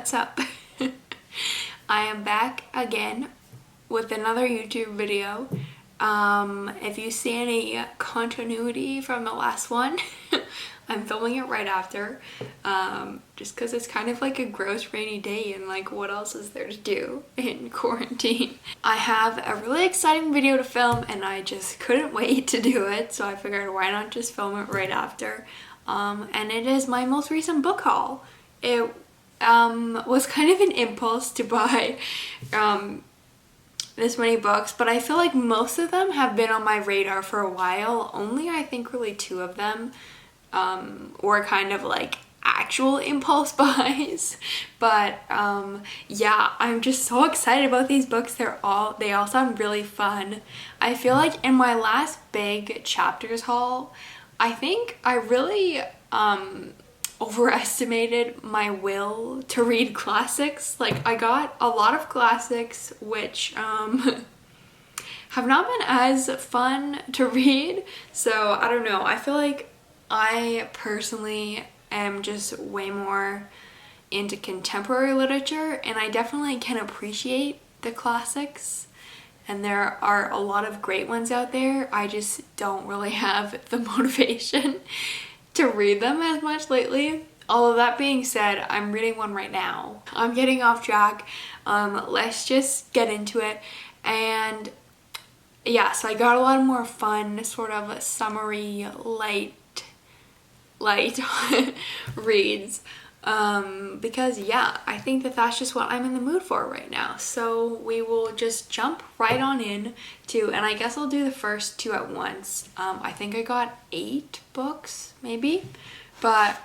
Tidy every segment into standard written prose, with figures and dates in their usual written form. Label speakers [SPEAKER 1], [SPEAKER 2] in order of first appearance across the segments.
[SPEAKER 1] What's up? I am back again with another YouTube video. If you see any continuity from the last one, I'm filming it right after, just because it's kind of like a gross rainy day and like what else is there to do in quarantine. I have a really exciting video to film and I just couldn't wait to do it, so I figured why not just film it right after. And it is my most recent book haul. It was kind of an impulse to buy this many books, but I feel like most of them have been on my radar for a while. Only I think really 2 of them were kind of like actual impulse buys. But yeah, I'm just so excited about these books. They all sound really fun. I feel like in my last big chapters haul, I think I really overestimated my will to read classics. Like, I got a lot of classics which have not been as fun to read, so I don't know. I feel like I personally am just way more into contemporary literature, and I definitely can appreciate the classics, and there are a lot of great ones out there. I just don't really have the motivation to read them as much lately. Although that being said, I'm reading one right now. I'm getting off track. Let's just get into it. And yeah, so I got a lot more fun, sort of summery, light reads. Because yeah, I think that that's just what I'm in the mood for right now. So we will just jump right on in to, and I guess I'll do the first 2 at once. I think I got 8 books maybe, but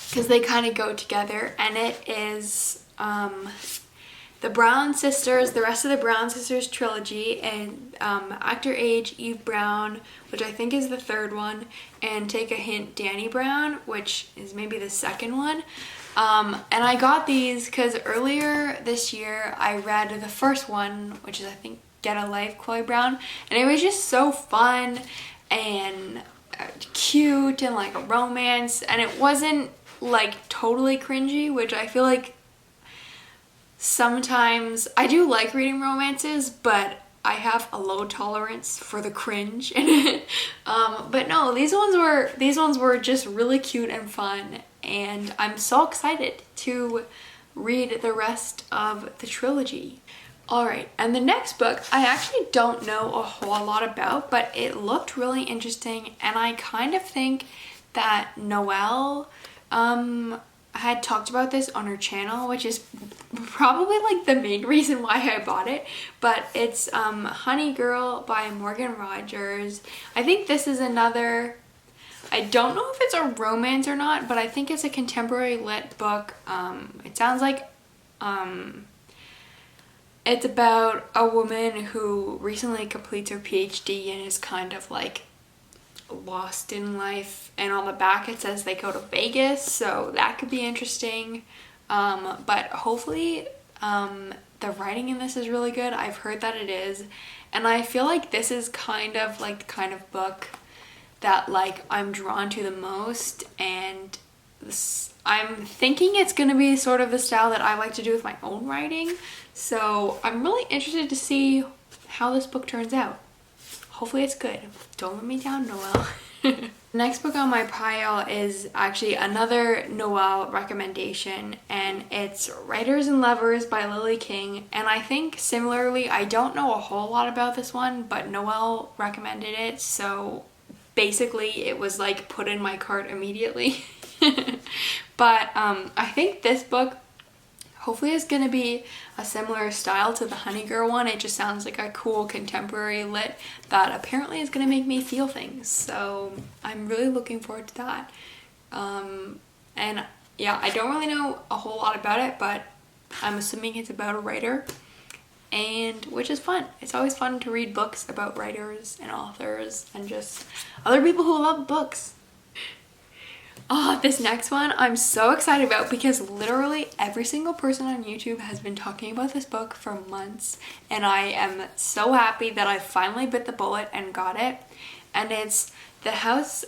[SPEAKER 1] because they kind of go together, and it is the Brown Sisters, the rest of the Brown Sisters trilogy, and Actor Age Eve Brown, which I think is the 3rd one, and Take a Hint Dani Brown, which is maybe the 2nd one. And I got these because earlier this year I read the first one, which is I think Get a Life Chloe Brown, and it was just so fun and cute and like a romance, and it wasn't like totally cringy, which I feel like sometimes I do like reading romances, but I have a low tolerance for the cringe in it. But no, these ones were just really cute and fun, and I'm so excited to read the rest of the trilogy. Alright, and the next book I actually don't know a whole lot about, but it looked really interesting, and I kind of think that Noelle had talked about this on her channel, which is probably like the main reason why I bought it. But it's Honey Girl by Morgan Rogers. I think this is another, I don't know if it's a romance or not, but I think it's a contemporary lit book. It sounds like it's about a woman who recently completes her PhD and is kind of like lost in life, and on the back it says they go to Vegas, so that could be interesting. But hopefully the writing in this is really good. I've heard that it is, and I feel like this is kind of like the kind of book that like I'm drawn to the most, and I'm thinking it's gonna be sort of the style that I like to do with my own writing, so I'm really interested to see how this book turns out. Hopefully it's good. Don't let me down, Noelle. The next book on my pile is actually another Noelle recommendation, and it's Writers and Lovers by Lily King. And I think similarly, I don't know a whole lot about this one, but Noelle recommended it, so basically it was like put in my cart immediately. But I think this book hopefully it's gonna be a similar style to the Honey Girl one. It just sounds like a cool contemporary lit that apparently is gonna make me feel things. So I'm really looking forward to that. And yeah, I don't really know a whole lot about it, but I'm assuming it's about a writer, and which is fun. It's always fun to read books about writers and authors and just other people who love books. Oh, this next one I'm so excited about because literally every single person on YouTube has been talking about this book for months, and I am so happy that I finally bit the bullet and got it. And it's The House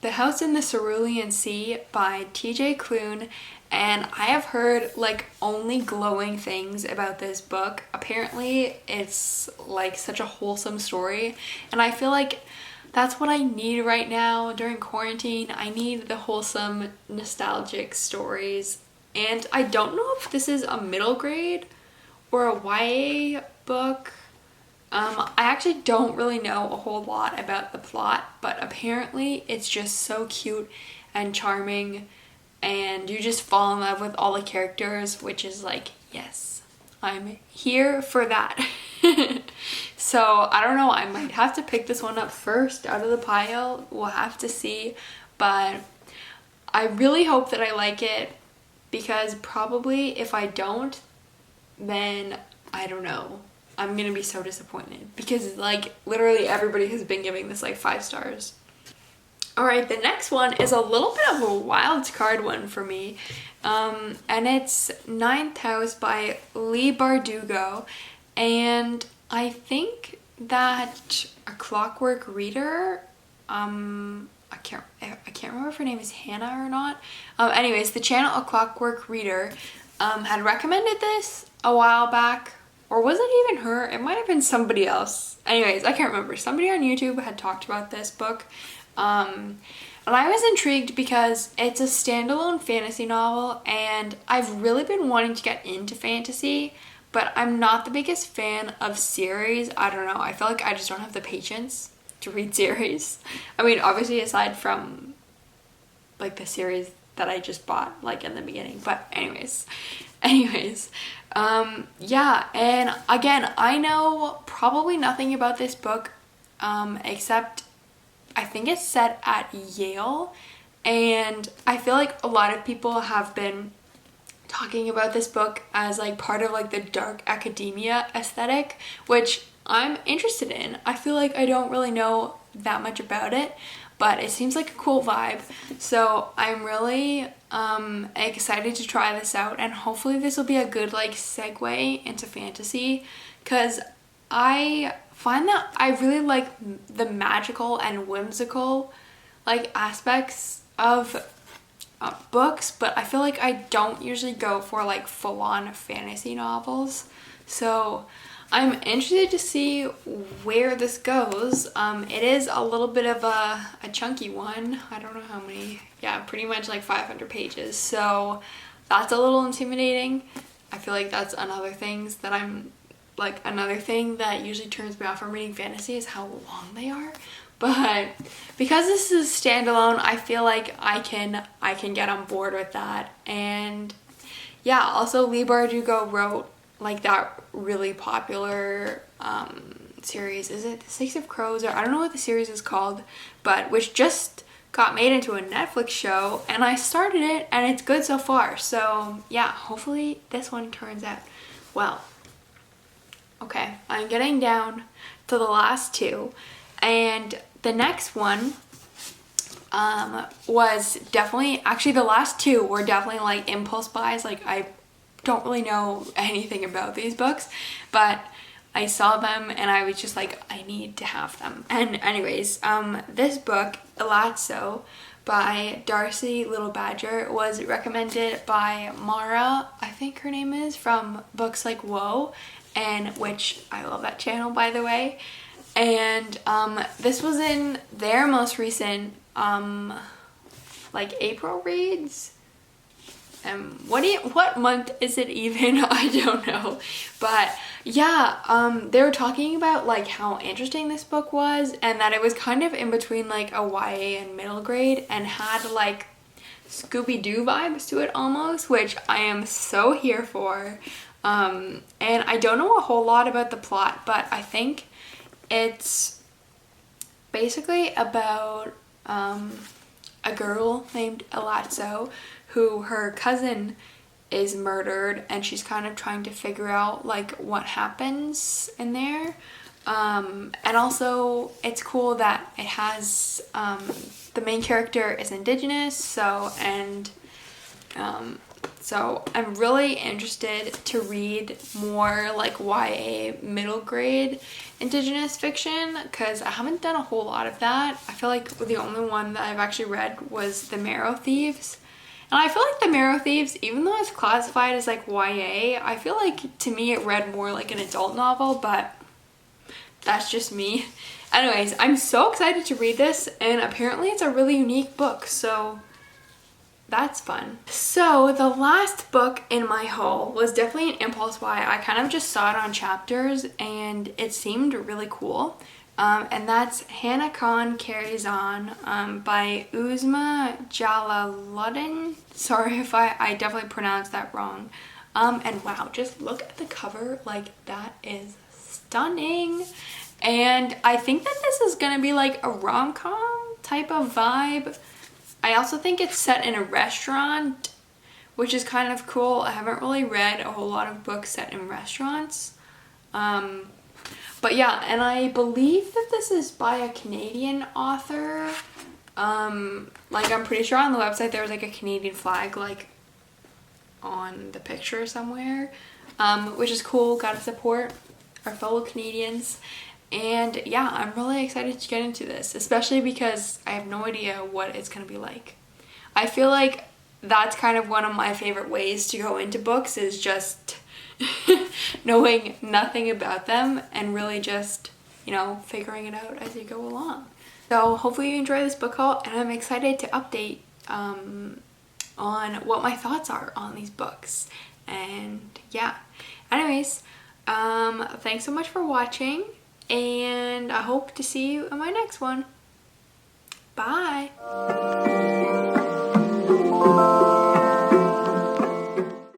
[SPEAKER 1] The House in the Cerulean Sea by TJ Klune, and I have heard like only glowing things about this book. Apparently it's like such a wholesome story, and I feel like that's what I need right now during quarantine. I need the wholesome, nostalgic stories. And I don't know if this is a middle grade or a YA book. I actually don't really know a whole lot about the plot, but apparently it's just so cute and charming, and you just fall in love with all the characters, which is like, yes, I'm here for that. So I don't know, I might have to pick this one up first out of the pile. We'll have to see, but I really hope that I like it, because probably if I don't, then I don't know, I'm gonna be so disappointed, because like literally everybody has been giving this like 5 stars. Alright, the next one is a little bit of a wild card one for me, and it's Ninth House by Leigh Bardugo, and I think that A Clockwork Reader, I can't remember if her name is Hanna or not. Anyways, the channel A Clockwork Reader had recommended this a while back. Or was it even her? It might have been somebody else. Anyways, I can't remember. Somebody on YouTube had talked about this book. And I was intrigued because it's a standalone fantasy novel, and I've really been wanting to get into fantasy, but I'm not the biggest fan of series. I don't know. I feel like I just don't have the patience to read series. I mean, obviously aside from like the series that I just bought like in the beginning, but anyways, yeah, and again, I know probably nothing about this book, except I think it's set at Yale, and I feel like a lot of people have been talking about this book as like part of like the dark academia aesthetic, which I'm interested in. I feel like I don't really know that much about it, but it seems like a cool vibe, so I'm really excited to try this out, and hopefully this will be a good like segue into fantasy, because I find that I really like the magical and whimsical like aspects of books, but I feel like I don't usually go for like full-on fantasy novels, so I'm interested to see where this goes. It is a little bit of a chunky one. I don't know how many. Yeah, pretty much like 500 pages. So that's a little intimidating. I feel like that's another thing that usually turns me off from reading fantasy is how long they are. But because this is standalone, I feel like I can get on board with that. And yeah, also Leigh Bardugo wrote like that really popular series, is it The Six of Crows, or I don't know what the series is called, but which just got made into a Netflix show, and I started it and it's good so far. So yeah, hopefully this one turns out well. Okay, I'm getting down to the last 2, and the next one was definitely, actually the last 2 were definitely like impulse buys. Like I don't really know anything about these books, but I saw them and I was just like, I need to have them. And anyways, this book, Elatsoe by Darcie Little Badger, was recommended by Mara, I think her name is, from Books Like Whoa, and which I love that channel, by the way. And this was in their most recent like April reads. What month is it even? I don't know. But yeah, they were talking about like how interesting this book was, and that it was kind of in between like a YA and middle grade, and had like Scooby-Doo vibes to it almost, which I am so here for. And I don't know a whole lot about the plot, but I think it's basically about a girl named Elatsoe, who her cousin is murdered, and she's kind of trying to figure out like what happens in there. And also it's cool that it has the main character is indigenous, so, and So I'm really interested to read more like YA middle grade Indigenous fiction because I haven't done a whole lot of that. I feel like the only one that I've actually read was The Marrow Thieves. And I feel like The Marrow Thieves, even though it's classified as like YA, I feel like to me it read more like an adult novel, but that's just me. Anyways, I'm so excited to read this, and apparently it's a really unique book, so that's fun. So the last book in my haul was definitely an impulse buy. I kind of just saw it on Chapters and it seemed really cool. And that's Hanna Carries On by Uzma Jalaluddin. Sorry if I definitely pronounced that wrong. And wow, just look at the cover. Like, that is stunning. And I think that this is gonna be like a rom-com type of vibe. I also think it's set in a restaurant, which is kind of cool. I haven't really read a whole lot of books set in restaurants. But yeah, and I believe that this is by a Canadian author. Like, I'm pretty sure on the website there was like a Canadian flag like on the picture somewhere, which is cool. Gotta support our fellow Canadians. And yeah, I'm really excited to get into this, especially because I have no idea what it's gonna be like. I feel like that's kind of one of my favorite ways to go into books, is just knowing nothing about them and really just, you know, figuring it out as you go along. So hopefully you enjoy this book haul, and I'm excited to update on what my thoughts are on these books. And yeah, anyways, thanks so much for watching, and I hope to see you in my next one. Bye!